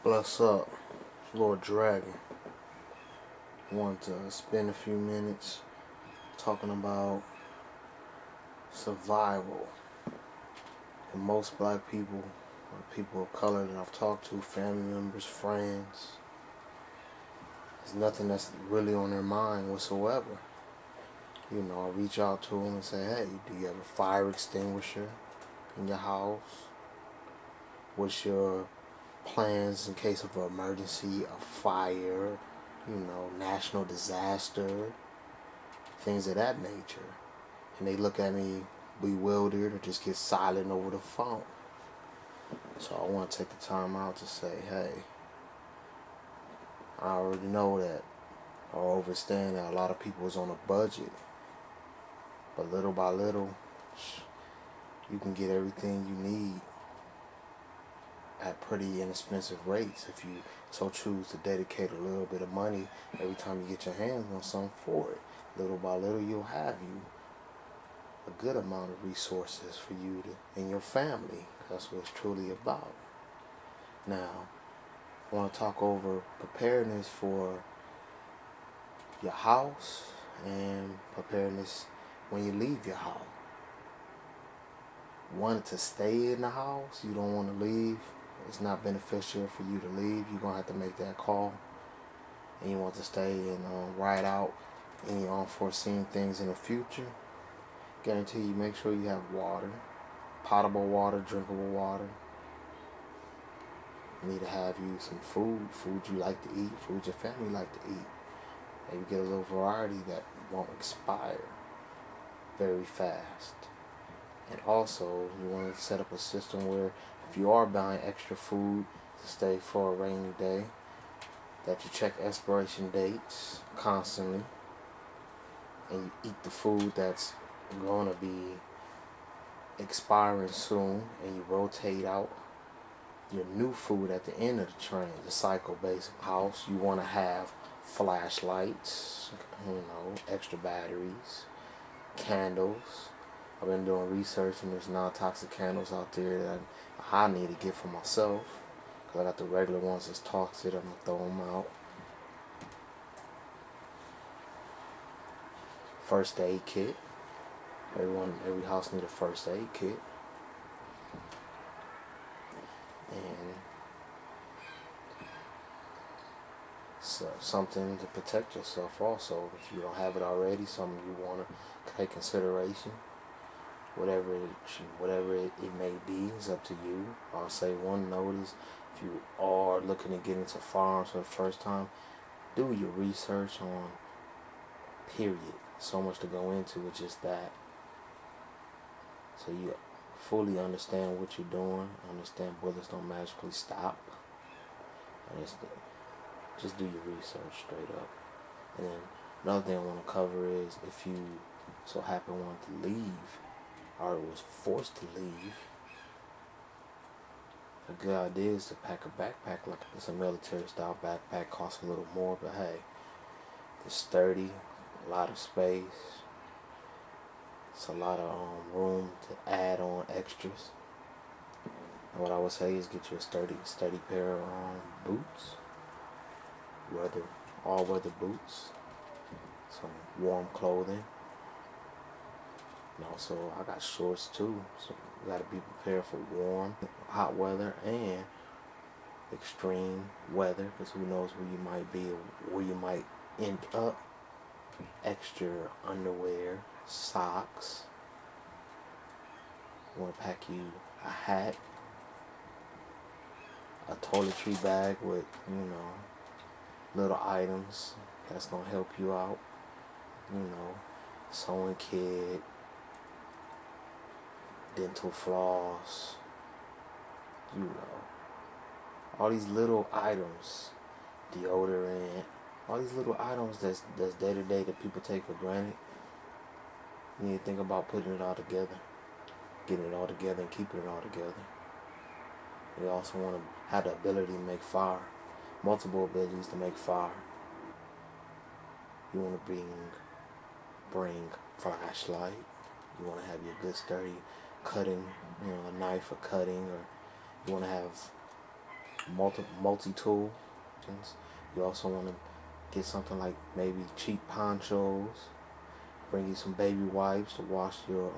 Bless up, Lord Dragon. Want to spend a few minutes talking about survival. And most black people, or people of color that I've talked to, family members, friends, there's nothing that's really on their mind whatsoever. I reach out to them and say, hey, do you have a fire extinguisher in your house? What's your plans in case of an emergency, a fire, national disaster, things of that nature. And they look at me bewildered or just get silent over the phone. So I want to take the time out to say, hey, I already know that, or understand that a lot of people is on a budget. But little by little, you can get everything you need at pretty inexpensive rates if you so choose to dedicate a little bit of money every time you get your hands on something for it. Little by little, you'll have a good amount of resources for you and your family. That's what it's truly about. Now, I want to talk over preparedness for your house and preparedness when you leave your house. Wanting to stay in the house, you don't want to leave. It's not beneficial for you to leave. You're going to have to make that call. And you want to stay and ride out any unforeseen things in the future. Guarantee you make sure you have water, potable water, drinkable water. You need to have you some food you like to eat, food your family like to eat. Maybe get a little variety that won't expire very fast. And also, you want to set up a system where if you are buying extra food to stay for a rainy day, that you check expiration dates constantly and you eat the food that's going to be expiring soon, and you rotate out your new food at the end of the train. The cycle-based house, you want to have flashlights, extra batteries, candles. I've been doing research and there's non-toxic candles out there that I need to get for myself, because I got the regular ones that's toxic. I'm going to throw them out. First aid kit. Every house needs a first aid kit. And so something to protect yourself also. If you don't have it already, something you want to take consideration. Whatever it may be, is up to you. I'll say one note is, if you are looking to get into firearms for the first time, do your research on, period. So much to go into with just that. So you fully understand what you're doing. Understand bullets don't magically stop. Just do your research straight up. And then another thing I want to cover is, if you so happen want to leave, or was forced to leave, a good idea is to pack a backpack. Like, it's a military style backpack, costs a little more, but hey, it's sturdy, a lot of space. It's a lot of room to add on extras. And what I would say is get you a sturdy pair of boots, all weather boots, some warm clothing. And also, I got shorts too, so you gotta be prepared for warm, hot weather and extreme weather, because who knows where you might be or where you might end up. Extra underwear, socks. You want to pack you a hat, a toiletry bag with, little items that's gonna help you out. Sewing kit, dental floss, all these little items, deodorant, all these little items that's day to day that people take for granted. You need to think about putting it all together, getting it all together and keeping it all together. You also want to have the ability to make fire, multiple abilities to make fire. You want to bring flashlight. You want to have your good sturdy cutting, a knife for cutting, or you want to have multi-tool. You also want to get something like maybe cheap ponchos. Bring you some baby wipes to wash your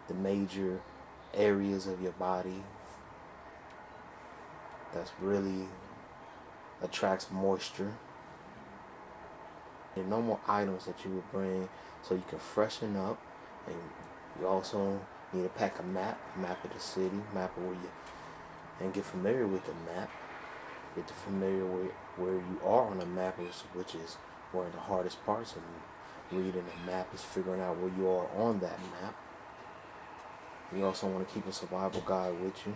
the major areas of your body that's really attracts moisture. Your normal items that you would bring so you can freshen up, and you also need to pack a map of the city, map of where you, and get familiar with the map. Get familiar with where you are on the map, which is one of the hardest parts of reading the map, is figuring out where you are on that map. You also want to keep a survival guide with you,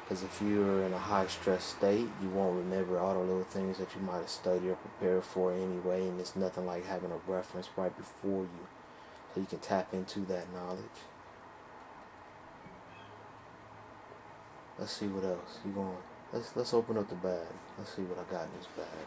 because if you're in a high stress state, you won't remember all the little things that you might have studied or prepared for anyway, and it's nothing like having a reference right before you so you can tap into that knowledge. Let's see what else. Let's open up the bag. Let's see what I got in this bag.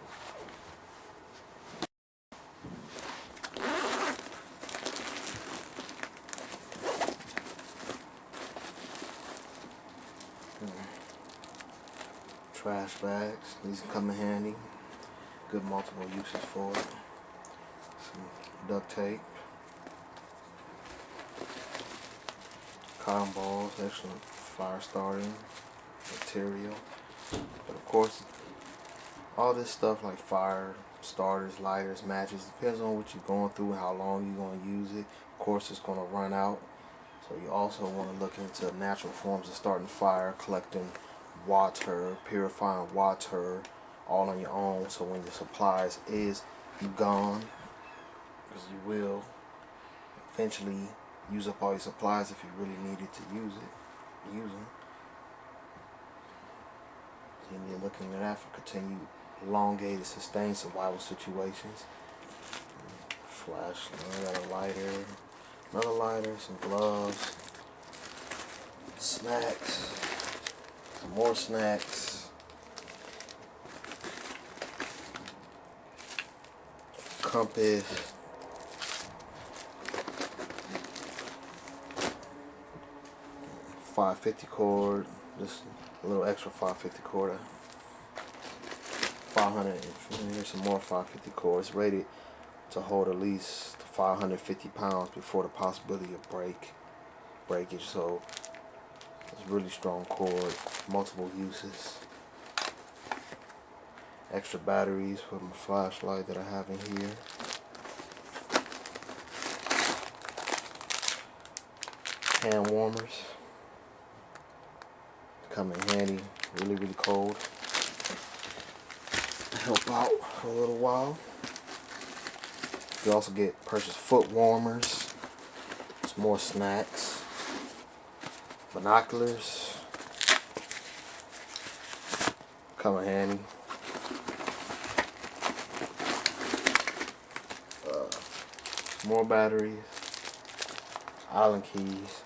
Trash bags. These come in handy. Good multiple uses for it. Some duct tape. Cotton balls. Excellent fire starting material. But of course, all this stuff like fire starters, lighters, matches, depends on what you're going through and how long you're going to use it. Of course, it's going to run out. So you also want to look into natural forms of starting fire, collecting water, purifying water, all on your own. So when your supplies is gone, because you will eventually use up all your supplies if you really needed to use them. Then you're looking at that for continued elongated, sustained survival situations. Flashlight, got a lighter, another lighter, some gloves, snacks, some more snacks, compass, .550 cord, just a little extra .550 cord, 500, here's some more .550 cord. It's rated to hold at least 550 pounds before the possibility of breakage. So it's really strong cord, multiple uses. Extra batteries for my flashlight that I have in here. Hand warmers come in handy, really cold. Help out for a little while. You also purchase foot warmers, some more snacks, binoculars, come in handy. More batteries, island keys,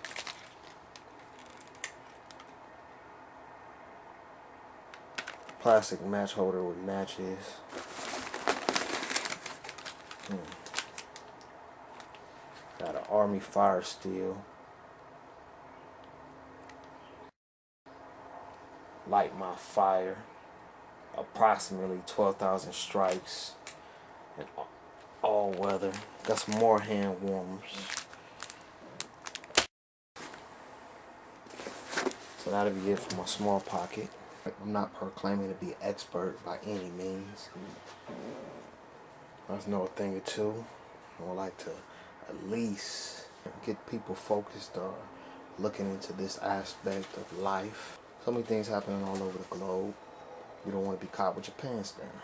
plastic match holder with matches. Got an Army fire steel. Light my fire. Approximately 12,000 strikes. And all weather. Got some more hand warmers. So that'll be it for my small pocket. I'm not proclaiming to be an expert by any means. I just know a thing or two. I would like to at least get people focused on looking into this aspect of life. So many things happening all over the globe. You don't want to be caught with your pants down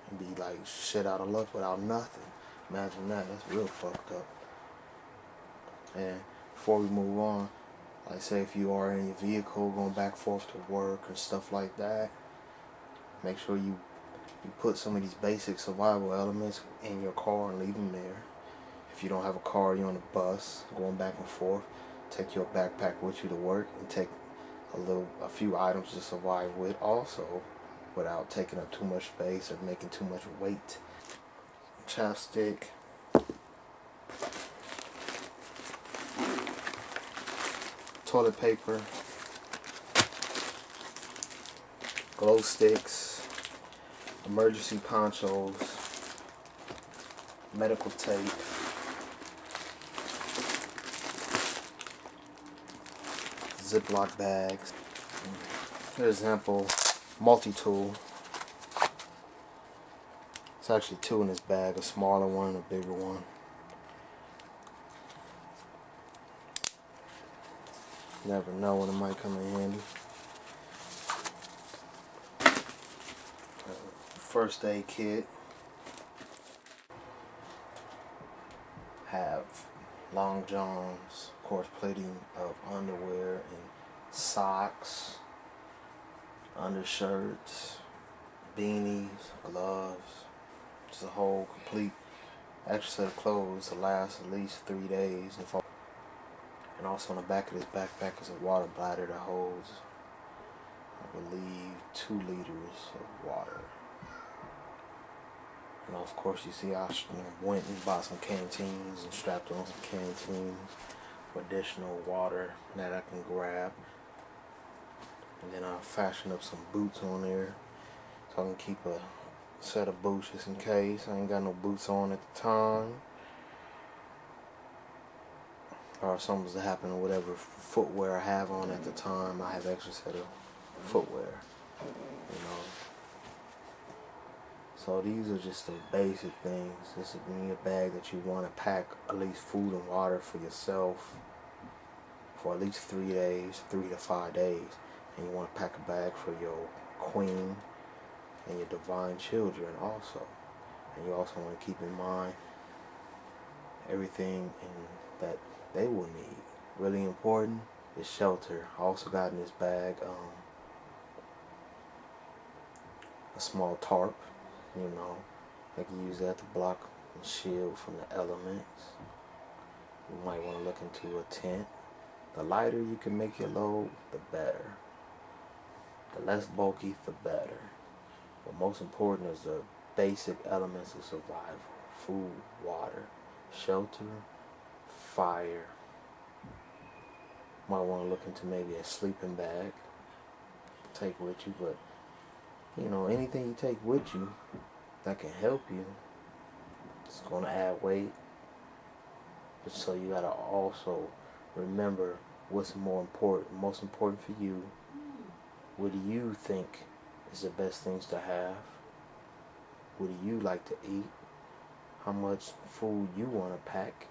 and be like shit out of luck without nothing. Imagine that. That's real fucked up. And before we move on, like say if you are in your vehicle going back and forth to work or stuff like that, make sure you put some of these basic survival elements in your car and leave them there. If you don't have a car, you're on a bus going back and forth, take your backpack with you to work and take a few items to survive with also, without taking up too much space or making too much weight. Chapstick, toilet paper, glow sticks, emergency ponchos, medical tape, Ziploc bags. For example, multi-tool. It's actually two in this bag, a smaller one and a bigger one. Never know when it might come in handy. First aid kit. Have long johns, of course, plating of underwear and socks, undershirts, beanies, gloves, just a whole complete extra set of clothes to last at least 3 days. And also on the back of this backpack is a water bladder that holds, I believe, 2 liters of water. And of course, you see I went and bought some canteens and strapped on some canteens for additional water that I can grab. And then I fashioned up some boots on there so I can keep a set of boots just in case. I ain't got no boots on at the time, or if something was to happen or whatever footwear I have on at the time, I have extra set of footwear, you know. So these are just the basic things. This is a bag that you want to pack at least food and water for yourself for at least 3 days, 3 to 5 days. And you want to pack a bag for your queen and your divine children also. And you also want to keep in mind everything that they will need. Really important is shelter. I also got in this bag a small tarp. You know, they can use that to block and shield from the elements. You might want to look into a tent. The lighter you can make your load, the better. The less bulky, the better. But most important is the basic elements of survival. Food, water, shelter, fire. Might want to look into maybe a sleeping bag. Take with you, but you know, anything you take with you that can help you, it's going to add weight. But so you got to also remember what's most important for you. What do you think is the best things to have? What do you like to eat? How much food you want to pack?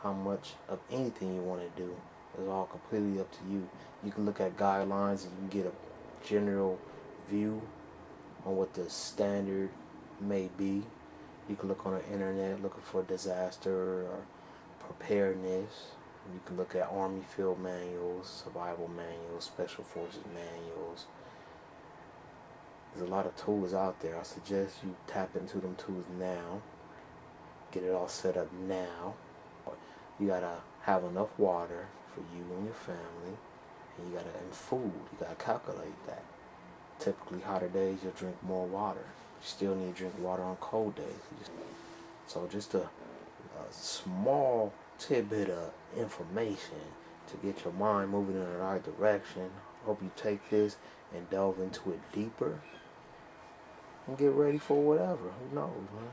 How much of anything you want to do is all completely up to you. You can look at guidelines and you can get a general view on what the standard may be. You can look on the internet looking for disaster or preparedness. You can look at Army field manuals, survival manuals, special forces manuals. There's a lot of tools out there. I suggest you tap into them tools now. Get it all set up now. You gotta have enough water for you and your family, and and food. You gotta calculate that. Typically, hotter days you'll drink more water. You still need to drink water on cold days. So just a small tidbit of information to get your mind moving in the right direction. Hope you take this and delve into it deeper and get ready for whatever. Who knows, man?